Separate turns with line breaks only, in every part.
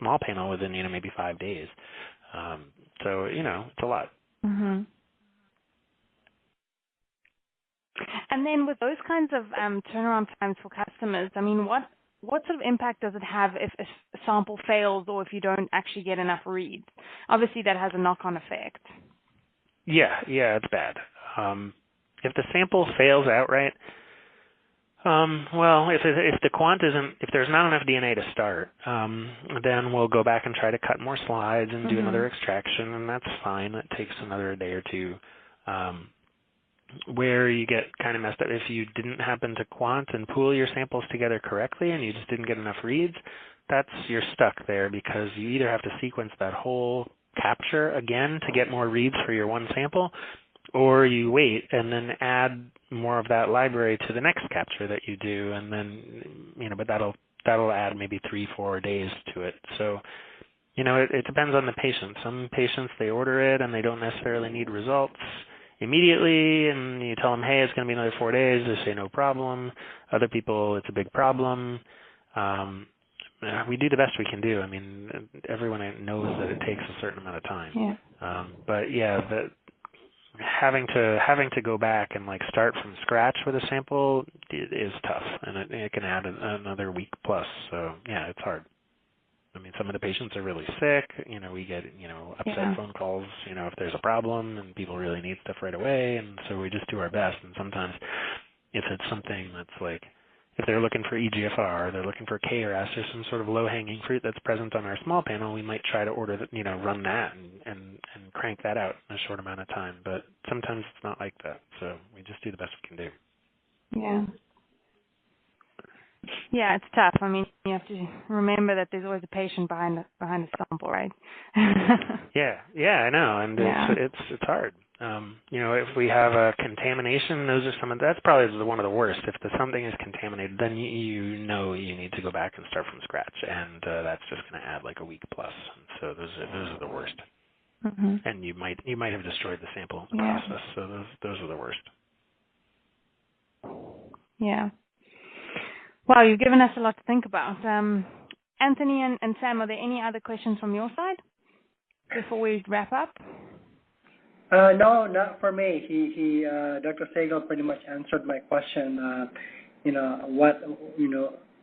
small panel within, maybe 5 days. So, it's a lot.
Mm-hmm. And then with those kinds of turnaround times for customers, I mean, what sort of impact does it have if a sample fails or if you don't actually get enough reads? Obviously, that has a knock-on effect.
Yeah, it's bad. If the sample fails outright, well, if the quant if there's not enough DNA to start, then we'll go back and try to cut more slides and do another extraction, and that's fine. That takes another day or two. Where you get kind of messed up, if you didn't happen to quant and pool your samples together correctly and you just didn't get enough reads, you're stuck there because you either have to sequence that whole capture again to get more reads for your one sample, or you wait and then add more of that library to the next capture that you do, and then, but that'll add maybe 3-4 days to it. So, it depends on the patient. Some patients, they order it and they don't necessarily need results immediately, and you tell them, hey, it's going to be another 4 days. They say no problem. Other people, it's a big problem. We do the best we can do. I mean, everyone knows that it takes a certain amount of time.
Yeah.
But yeah, having to go back and start from scratch with a sample is tough, and it can add another week plus. So yeah, it's hard. I mean, some of the patients are really sick. We get, upset phone calls, if there's a problem and people really need stuff right away. And so we just do our best. And sometimes if it's something that's if they're looking for EGFR, they're looking for KRAS, or some sort of low-hanging fruit that's present on our small panel, we might try to order that, run that and crank that out in a short amount of time. But sometimes it's not like that. So we just do the best we can do.
Yeah. Yeah, it's tough. I mean, you have to remember that there's always a patient behind the sample, right?
Yeah, I know, and it's hard. If we have a contamination, that's probably one of the worst. If something is contaminated, then you need to go back and start from scratch, and that's just going to add a week plus. And so those are the worst. Mm-hmm. And you might have destroyed the sample in the process. So those are the worst.
Yeah. Wow, you've given us a lot to think about. Anthony and Sam, are there any other questions from your side before we wrap up?
No, not for me. Dr. Sagal pretty much answered my question.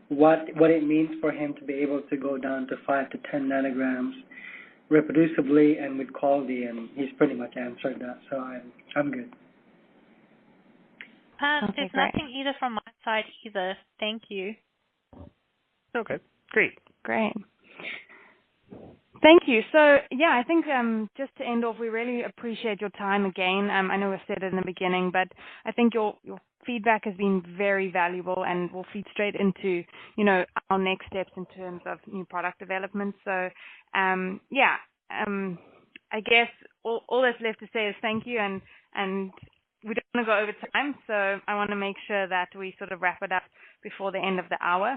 What it means for him to be able to go down to 5 to 10 nanograms reproducibly and with quality, and he's pretty much answered that. So I'm good.
There's nothing either from my side either. Thank you.
Okay, great.
Thank you. So, yeah, I think just to end off, we really appreciate your time again. I know I said it in the beginning, but I think your feedback has been very valuable and will feed straight into, our next steps in terms of new product development. So, I guess all that's left to say is thank you, and we don't want to go over time, so I want to make sure that we sort of wrap it up before the end of the hour.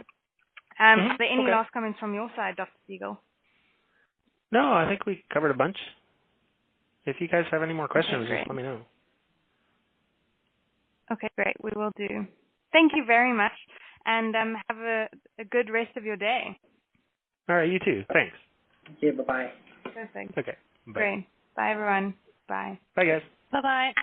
Are there any last comments from your side, Dr. Siegel?
No, I think we covered a bunch. If you guys have any more questions, just let me know.
Okay, great. We will do. Thank you very much, and have a good rest of your day.
All right, you too. Thanks.
Okay, bye-bye.
Perfect.
Okay, bye.
Great. Bye, everyone. Bye.
Bye, guys.
Bye-bye.